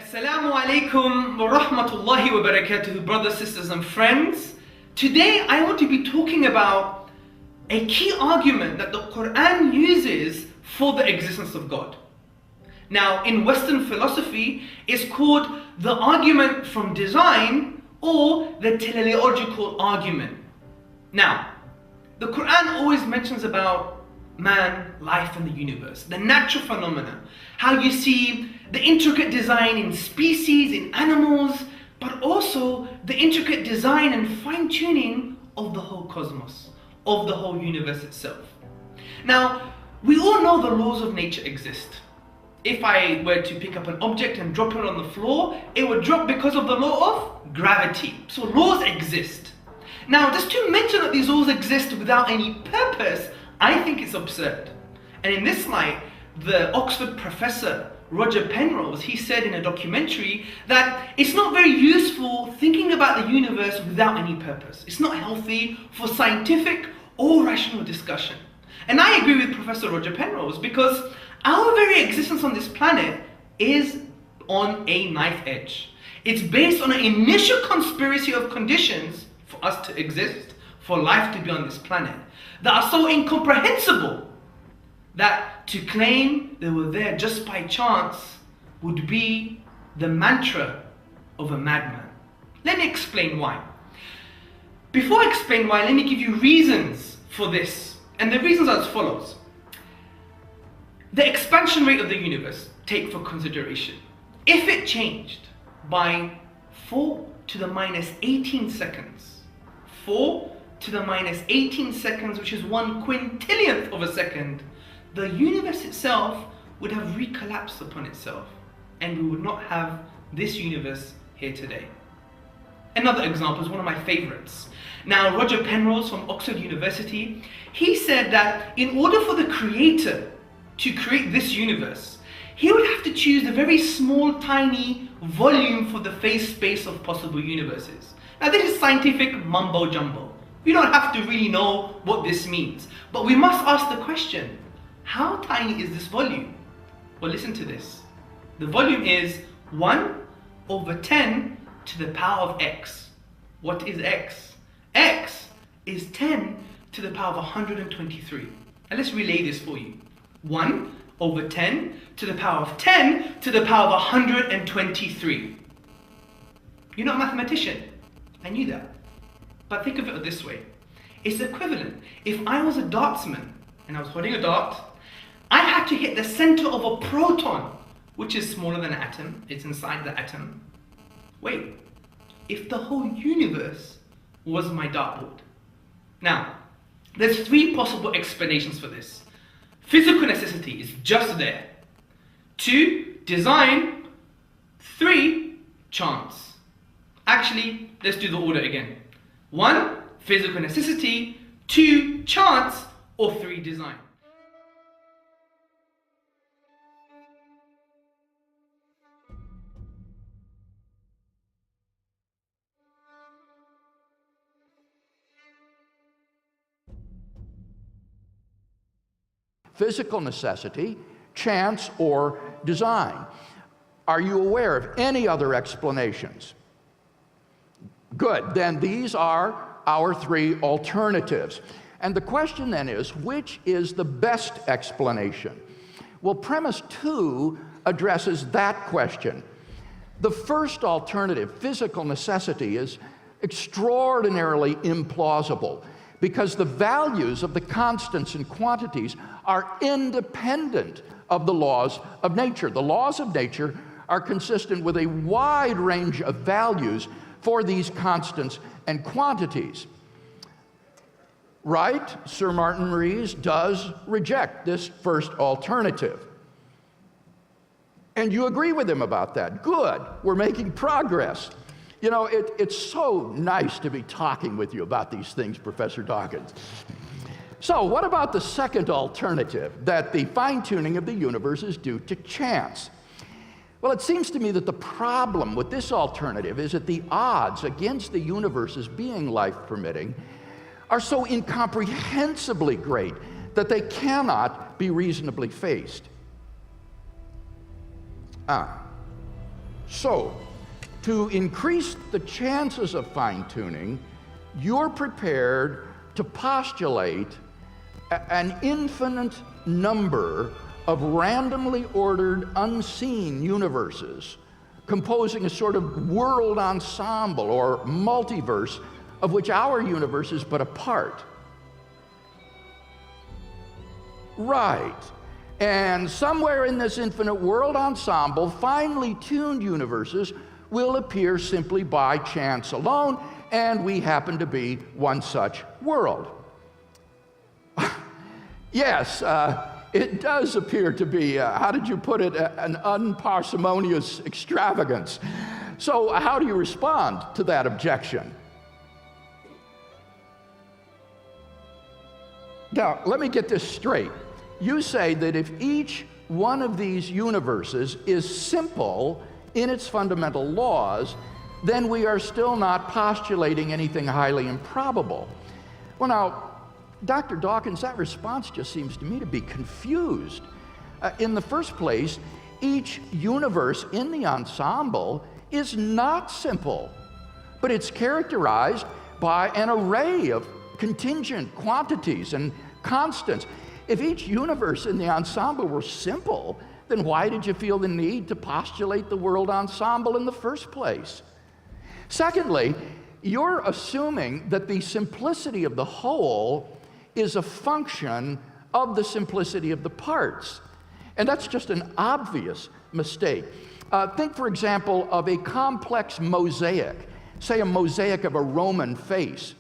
Assalamu alaikum wa rahmatullahi wa barakatuh, brothers, sisters and friends. Today I want to be talking about a key argument that the Quran uses for the existence of God. Now, in Western philosophy, it's called the argument from design or the teleological argument. Now, the Quran always mentions about man, life and the universe, the natural phenomena, how you see the intricate design in species, in animals, but also the intricate design and fine-tuning of the whole cosmos, of the whole universe itself. Now, we all know the laws of nature exist. If I were to pick up an object and drop it on the floor, it would drop because of the law of gravity. So laws exist. Now, just to mention that these laws exist without any purpose, I think it's absurd. And in this light, the Oxford professor Roger Penrose, he said in a documentary that it's not very useful thinking about the universe without any purpose. It's not healthy for scientific or rational discussion. And I agree with Professor Roger Penrose because our very existence on this planet is on a knife edge. It's based on an initial conspiracy of conditions for us to exist, for life to be on this planet, that are so incomprehensible that to claim they were there just by chance would be the mantra of a madman. Let me explain why. Before I explain why, let me give you reasons for this. And the reasons are as follows. The expansion rate of the universe, take for consideration. If it changed by 4 to the minus 18 seconds, 4 to the minus 18 seconds, which is 1/quintillionth of a second, the universe itself would have recollapsed upon itself, and we would not have this universe here today. Another example is one of my favorites. Now, Roger Penrose from Oxford University, he said that in order for the creator to create this universe, he would have to choose a very small, tiny volume for the phase space of possible universes. Now, this is scientific mumbo jumbo. We don't have to really know what this means, but we must ask the question, how tiny is this volume? Well, listen to this. The volume is 1/10 to the power of x. What is x? X is 10 to the power of 123. And let's relay this for you. 1/10 to the power of 10 to the power of 123. You're not a mathematician. I knew that. But think of it this way. It's equivalent. If I was a dartsman and I was holding a dart, I had to hit the center of a proton, which is smaller than an atom. It's inside the atom. Wait, if the whole universe was my dartboard. Now, there's 3 possible explanations for this. Physical necessity is just there. 2, design. 3, chance. Actually, let's do the order again. 1, physical necessity. 2, chance. Or 3, design. Physical necessity, chance, or design. Are you aware of any other explanations? Good, then these are our 3 alternatives. And the question then is, which is the best explanation? Well, premise 2 addresses that question. The first alternative, physical necessity, is extraordinarily implausible because the values of the constants and quantities are independent of the laws of nature. The laws of nature are consistent with a wide range of values for these constants and quantities. Right? Sir Martin Rees does reject this first alternative. And you agree with him about that. Good, we're making progress. You know, it's so nice to be talking with you about these things, Professor Dawkins. So what about the second alternative, that the fine-tuning of the universe is due to chance? Well, it seems to me that the problem with this alternative is that the odds against the universe's being life-permitting are so incomprehensibly great that they cannot be reasonably faced. So, to increase the chances of fine-tuning, you're prepared to postulate an infinite number of randomly ordered, unseen universes, composing a sort of world ensemble or multiverse of which our universe is but a part. Right. And somewhere in this infinite world ensemble, finely tuned universes will appear simply by chance alone, and we happen to be one such world. Yes, it does appear to be, how did you put it, an unparsimonious extravagance. So how do you respond to that objection? Now, let me get this straight. You say that if each one of these universes is simple in its fundamental laws, then we are still not postulating anything highly improbable. Well, now, Dr. Dawkins, that response just seems to me to be confused. In the first place, each universe in the ensemble is not simple, but it's characterized by an array of contingent quantities and constants. If each universe in the ensemble were simple, then why did you feel the need to postulate the world ensemble in the first place? Secondly, you're assuming that the simplicity of the whole is a function of the simplicity of the parts. And that's just an obvious mistake. Think, for example, of a complex mosaic, say a mosaic of a Roman face.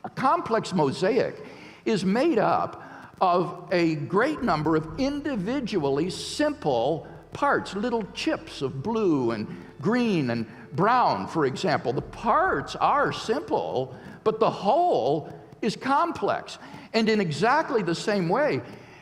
A complex mosaic is made up of a great number of individually simple parts, little chips of blue and green and brown, for example. The parts are simple, but the whole is complex. And in exactly the same way,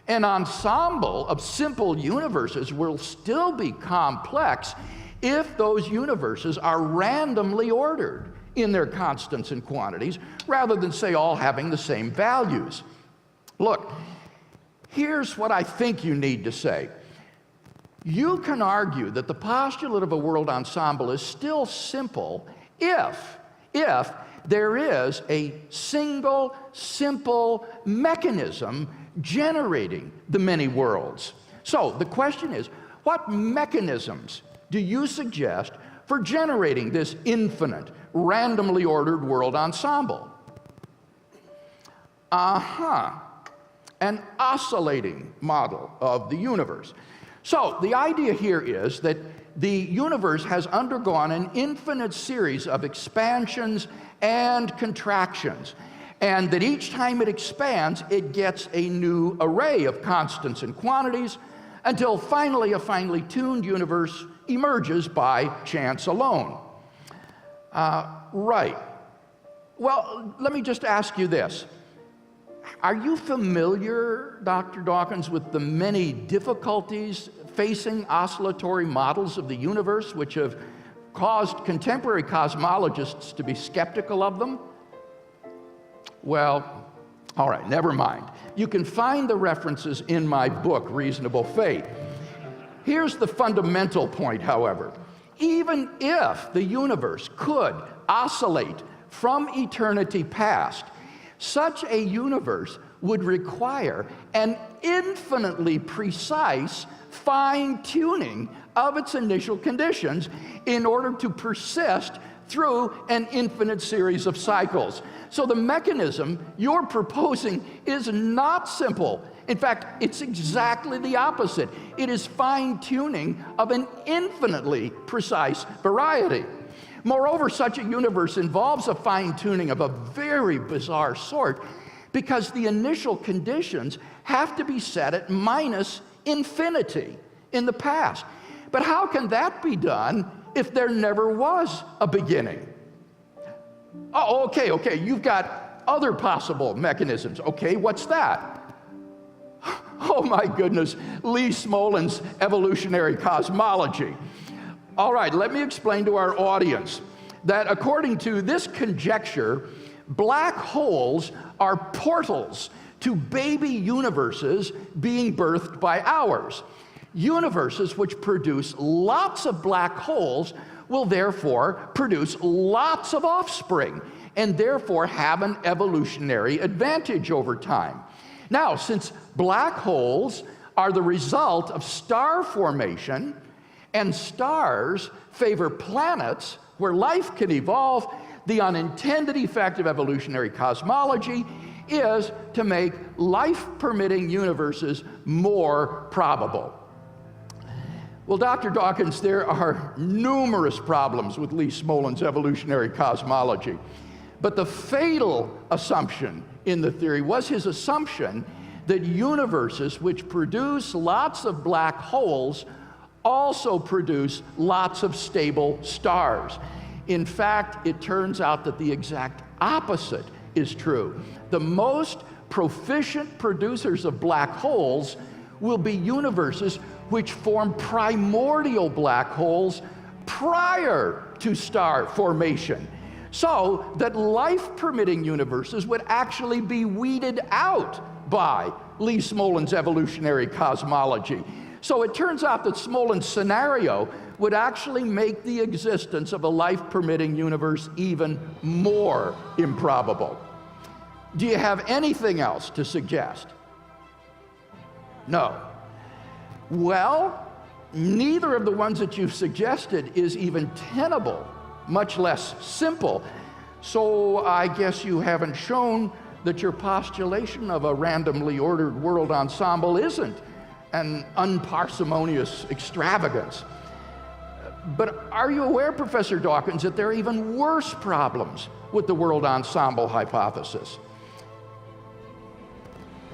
an ensemble of simple universes will still be complex if those universes are randomly ordered in their constants and quantities, rather than, say, all having the same values. Look, here's what I think you need to say. You can argue that the postulate of a world ensemble is still simple if there is a single, simple mechanism generating the many worlds. So the question is, what mechanisms do you suggest for generating this infinite, randomly ordered world ensemble? An oscillating model of the universe. So the idea here is that the universe has undergone an infinite series of expansions and contractions, and that each time it expands, it gets a new array of constants and quantities, until finally a finely tuned universe emerges by chance alone. Right. Well, let me just ask you this. Are you familiar, Dr. Dawkins, with the many difficulties facing oscillatory models of the universe which have caused contemporary cosmologists to be skeptical of them? Well, all right, never mind. You can find the references in my book, Reasonable Faith. Here's the fundamental point, however. Even if the universe could oscillate from eternity past, such a universe would require an infinitely precise fine-tuning of its initial conditions in order to persist through an infinite series of cycles. So the mechanism you're proposing is not simple. In fact, it's exactly the opposite. It is fine-tuning of an infinitely precise variety. Moreover, such a universe involves a fine-tuning of a very bizarre sort because the initial conditions have to be set at minus infinity in the past. But how can that be done if there never was a beginning? Oh, okay, you've got other possible mechanisms. Okay, what's that? Oh my goodness, Lee Smolin's evolutionary cosmology. All right, let me explain to our audience that according to this conjecture, black holes are portals to baby universes being birthed by ours. Universes which produce lots of black holes will therefore produce lots of offspring and therefore have an evolutionary advantage over time. Now, since black holes are the result of star formation, and stars favor planets where life can evolve, the unintended effect of evolutionary cosmology is to make life-permitting universes more probable. Well, Dr. Dawkins, there are numerous problems with Lee Smolin's evolutionary cosmology, but the fatal assumption in the theory was his assumption that universes which produce lots of black holes also produce lots of stable stars. In fact, it turns out that the exact opposite is true. The most proficient producers of black holes will be universes which form primordial black holes prior to star formation, so that life-permitting universes would actually be weeded out by Lee Smolin's evolutionary cosmology. So it turns out that Smolin's scenario would actually make the existence of a life-permitting universe even more improbable. Do you have anything else to suggest? No. Well, neither of the ones that you've suggested is even tenable, much less simple. So I guess you haven't shown that your postulation of a randomly ordered world ensemble isn't an unparsimonious extravagance. But are you aware, Professor Dawkins, that there are even worse problems with the world ensemble hypothesis?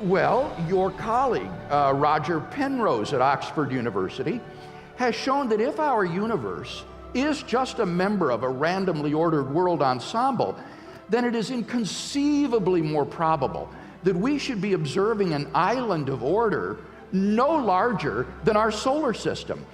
Well, your colleague, Roger Penrose at Oxford University, has shown that if our universe is just a member of a randomly ordered world ensemble, then it is inconceivably more probable that we should be observing an island of order no larger than our solar system.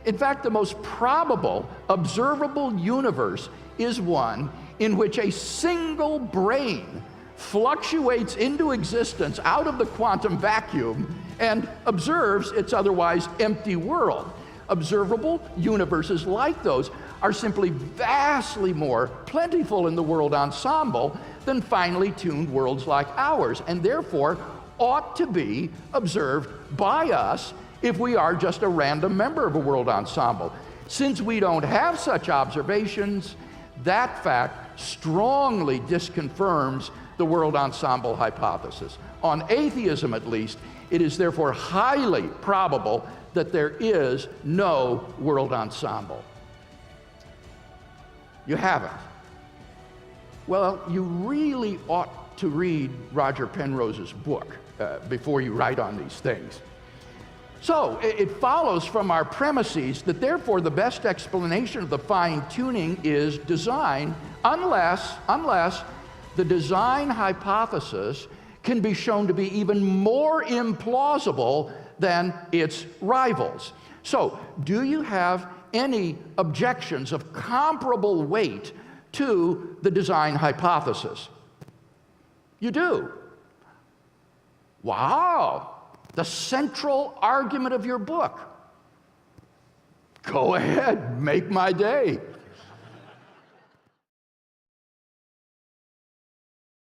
In fact, the most probable observable universe is one in which a single brain fluctuates into existence out of the quantum vacuum and observes its otherwise empty world. Observable universes like those are simply vastly more plentiful in the world ensemble than finely tuned worlds like ours, and therefore ought to be observed by us if we are just a random member of a world ensemble. Since we don't have such observations, that fact strongly disconfirms the world ensemble hypothesis. On atheism, at least, it is therefore highly probable that there is no world ensemble. You haven't. Well, you really ought to read Roger Penrose's book before you write on these things. So it follows from our premises that therefore the best explanation of the fine-tuning is design, unless the design hypothesis can be shown to be even more implausible than its rivals. So, do you have any objections of comparable weight to the design hypothesis? You do. Wow, the central argument of your book. Go ahead, make my day.